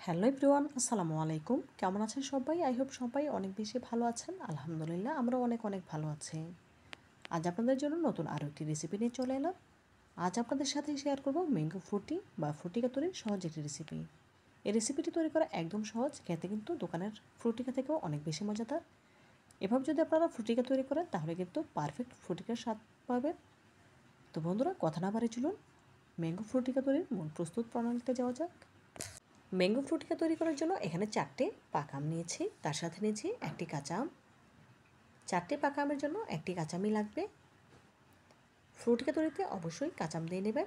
Hello everyone, আসসালামু আলাইকুম। কেমন আছেন সবাই? আই হোপ সবাই অনেক বেশি ভালো আছেন। আলহামদুলিল্লাহ, আমরাও অনেক ভালো আছি। আজ আপনাদের জন্য নতুন আরও একটি রেসিপি নিয়ে চলে এলাম। আজ আপনাদের সাথে শেয়ার করব ম্যাঙ্গো ফ্রুটি বা ফ্রুটিকা তৈরির সহজ একটি রেসিপি। এই রেসিপিটি তৈরি করা একদম সহজ, খেতে কিন্তু দোকানের ফ্রুটিকা থেকেও অনেক বেশি মজাদার। এভাবে যদি আপনারা ফ্রুটিকা তৈরি করেন তাহলে কিন্তু পারফেক্ট ফ্রুটিকার স্বাদ পাবেন। তো বন্ধুরা, কথা না বাড়িয়ে চলুন ম্যাঙ্গো ফ্রুটিকা তৈরির মূল প্রস্তুত প্রণালীতে যাওয়া যাক। ম্যাঙ্গো ফ্রুটিকা তৈরি করার জন্য এখানে 4টে পাকা আম নিয়েছি, তার সাথে নিয়েছি একটি কাঁচা আম। 4টে পাকা আমের জন্য একটি কাঁচা আমই লাগবে। ফ্রুটিকা তৈরিতে অবশ্যই কাঁচা আম দিয়ে নেবেন,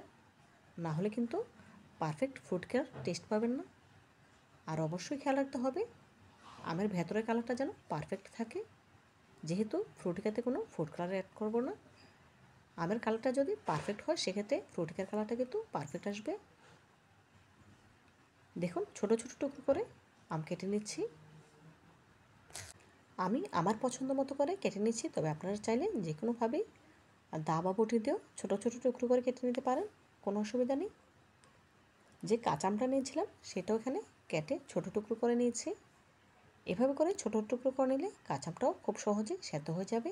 না হলে কিন্তু পারফেক্ট ফ্রুটিকার টেস্ট পাবেন না। আর অবশ্যই খেয়াল রাখতে হবে আমের ভেতরের কালারটা যেন পারফেক্ট থাকে, যেহেতু ফ্রুটিকাতে কোনো ফুড কালার অ্যাড করব না। আমের কালারটা যদি পারফেক্ট হয় সেক্ষেত্রে ফ্রুটিকার কালারটা কিন্তু পারফেক্ট আসবে। দেখুন, ছোটো ছোটো টুকরো করে আম কেটে নিচ্ছি। আমি আমার পছন্দ মতো করে কেটে নিচ্ছি, তবে আপনারা চাইলে যে কোনোভাবেই দা বা বটি দিয়েও ছোটো ছোটো টুকরো করে কেটে নিতে পারেন, কোনো অসুবিধা নেই। যে কাঁচা আমটা নিয়েছিলাম সেটাও এখানে কেটে ছোটো টুকরো করে নিয়েছি। এভাবে করে ছোটো টুকরো করে নিলে কাঁচা আমটাও খুব সহজে সেদ্ধ হয়ে যাবে।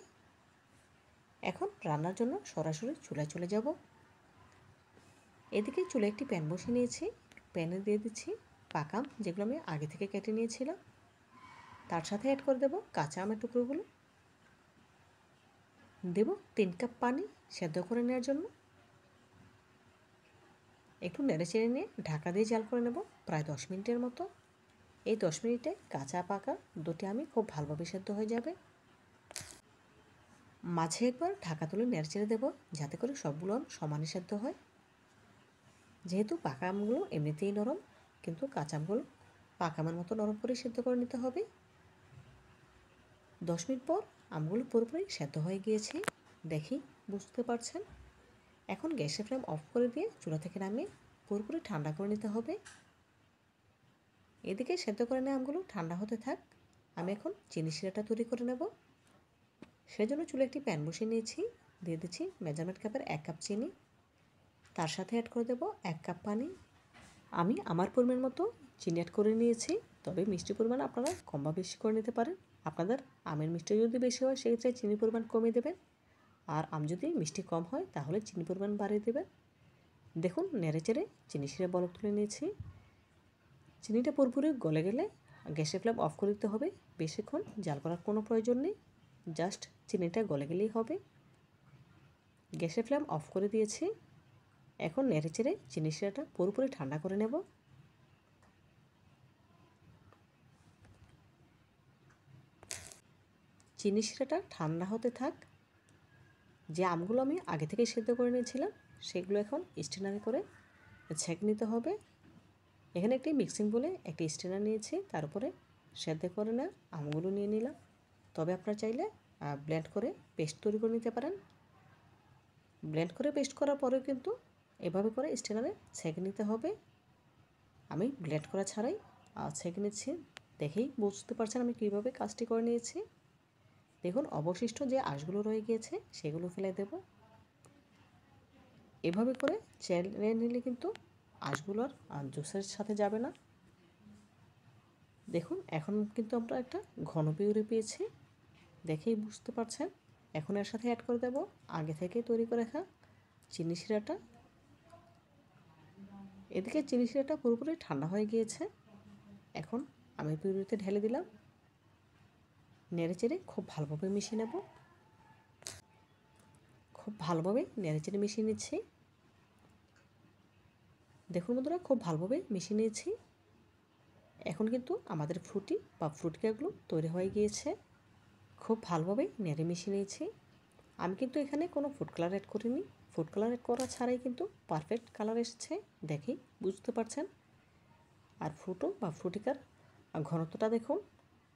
এখন রান্নার জন্য সরাসরি চুলায় চলে যাব। এদিকে চুলায় একটি প্যান বসিয়ে নিয়েছি। প্যানে দিয়ে দিচ্ছি পাকা আম, যেগুলো আমি আগে থেকে কেটে নিয়েছিলাম। তার সাথে অ্যাড করে দেব কাঁচা আমের টুকরোগুলো। দেব 3 কাপ পানি সেদ্ধ করে নেওয়ার জন্য। একটু নেড়েচেড়ে নিয়ে ঢাকা দিয়ে জাল করে নেব প্রায় 10 মিনিটের মতো। এই 10 মিনিটে কাঁচা পাকা দুটি আমি খুব ভালোভাবে সেদ্ধ হয়ে যাবে। মাঝে একবার ঢাকা তুলে নেড়েচেড়ে দেব, যাতে করে সবগুলো আম সমানে সেদ্ধ হয়। যেহেতু পাকা আমগুলো এমনিতেই নরম, কিন্তু কাঁচা আমগুলো পাকা আমের মতো নরম করে সেদ্ধ করে নিতে হবে। 10 মিনিট পর আমগুলো পুরোপুরি সেদ্ধ হয়ে গিয়েছে, দেখি বুঝতে পারছেন। এখন গ্যাসের ফ্লেম অফ করে দিয়ে চুলা থেকে নামিয়ে পুরোপুরি ঠান্ডা করে নিতে হবে। এদিকে সেদ্ধ করে নেওয়া আমগুলো ঠান্ডা হতে থাক। আমি এখন চিনি শিরাটা তৈরি করে নেব। সেজন্য চুলে একটি প্যান বসিয়ে নিয়েছি। দিয়ে দিচ্ছি মেজারমেন্ট কাপের 1 কাপ চিনি। তার সাথে অ্যাড করে দেব 1 কাপ পানি। আমি আমার পরিমাণ মতো চিনি অ্যাড করে নিয়েছি, তবে মিষ্টির পরিমাণ আপনারা কম বা বেশি করে নিতে পারেন। আপনাদের আমের মিষ্টি যদি বেশি হয় সেক্ষেত্রে চিনির পরিমাণ কমিয়ে দেবেন, আর আম যদি মিষ্টি কম হয় তাহলে চিনির পরিমাণ বাড়িয়ে দেবেন। দেখুন, নেড়েচেড়ে চিনি শিরা বলক তুলে নিয়েছি। চিনিটা পুরোপুরি গলে গেলে গ্যাসের ফ্লেম অফ করে দিতে হবে। বেশিক্ষণ জাল করার কোনো প্রয়োজন নেই, জাস্ট চিনিটা গলে গেলেই হবে। গ্যাসের ফ্লেম অফ করে দিয়েছি। এখন নেড়েচেড়ে চিনি শিরাটা পুরোপুরি ঠান্ডা করে নেব। চিনি শিরাটা ঠান্ডা হতে থাক। যে আমগুলো আমি আগে থেকে সেদ্ধ করে নিয়েছিলাম সেগুলো এখন স্ট্রেনারে করে ছেঁকে নিতে হবে। এখানে একটি মিক্সিং বলে একটি স্ট্রেনার নিয়েছি, তার উপরে সেদ্ধ করে না আমগুলো নিয়ে নিলাম। তবে আপনারা চাইলে ব্লেন্ড করে পেস্ট তৈরি করে নিতে পারেন। ব্লেন্ড করে পেস্ট করার পরেও কিন্তু এভাবে করে স্ট্রেনারে ছেঁকে নিতে হবে। আমি ব্লেন্ড করা ছাড়াই ছেঁকে নিচ্ছি, দেখেই বুঝতে পারছেন আমি কীভাবে কাজটি করে নিয়েছি। দেখুন, অবশিষ্ট যে আঁশগুলো রয়ে গিয়েছে সেগুলো ফেলে দেব। এভাবে করে চেলে নিলে কিন্তু আঁশগুলো আর জুসের সাথে যাবে না। দেখুন, এখন কিন্তু আমরা একটা ঘন পিউরি পেয়েছি, দেখেই বুঝতে পারছেন। এখন এর সাথে অ্যাড করে দেব আগে থেকে তৈরি করে রাখা চিনি শিরাটা। এদিকে চিনি শিরাটা পুরোপুরি ঠান্ডা হয়ে গিয়েছে। এখন আমি পিউরিতে ঢেলে দিলাম। নেড়েচেড়ে খুব ভালোভাবে মিশিয়ে নেব। খুব ভালোভাবে নেড়েচেড়ে মিশিয়ে নিচ্ছি। দেখুন বন্ধুরা, খুব ভালোভাবে মিশিয়ে নিয়েছি। এখন কিন্তু আমাদের ফ্রুটি বা ফ্রুটিকাগুলো তৈরি হয়ে গিয়েছে। খুব ভালোভাবে নেড়ে মিশিয়ে নিয়েছি। আমি কিন্তু এখানে কোনো ফুড কালার অ্যাড করিনি। ফুড কালার অ্যাড করা ছাড়াই কিন্তু পারফেক্ট কালার এসেছে, দেখেই বুঝতে পারছেন। আর ফ্রুটো বা ফ্রুটিকার ঘনত্বটা দেখুন,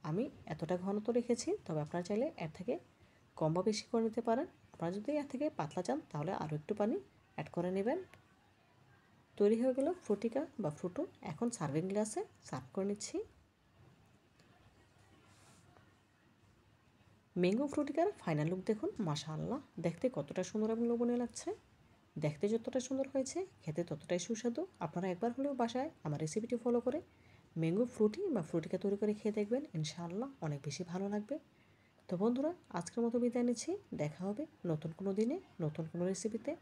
আমি এতটা ঘনত্ব রেখেছি, তবে আপনারা চাইলে এর থেকে কম বা বেশি করে নিতে পারেন। আপনারা যদি এর থেকে পাতলা চান তাহলে আরও একটু পানি অ্যাড করে নেবেন। তৈরি হয়ে গেল ফ্রুটিকা বা ফ্রুটো। এখন সার্ভিং গ্লাসে সার্ভ করে নিচ্ছি। ম্যাঙ্গো ফ্রুটিকার ফাইনাল লুক দেখুন, মাশাআল্লাহ, দেখতে কতটা সুন্দর এবং লোভনীয় লাগছে। দেখতে যতটা সুন্দর হয়েছে খেতে ততটাই সুস্বাদু। আপনারা একবার হলেও বাসায় আমার রেসিপিটি ফলো করে ম্যাঙ্গো ফ্রুটি বা ফ্রুটিকা তৈরি করে খেয়ে দেখবেন, ইনশাআল্লাহ অনেক বেশি ভালো লাগবে। তো বন্ধুরা, আজকের মতো বিদায় নিচ্ছি। দেখা হবে নতুন কোনো দিনে নতুন কোনো রেসিপিতে।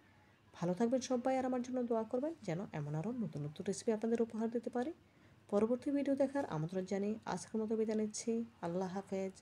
ভালো থাকবেন সবাই, আর আমার জন্য দোয়া করবেন যেন এমন আরও নতুন নতুন রেসিপি আপনাদের উপহার দিতে পারি। পরবর্তী ভিডিও দেখার আমন্ত্রণ জানিয়ে আজকের মতো বিদায় নিচ্ছি। আল্লাহ হাফেজ।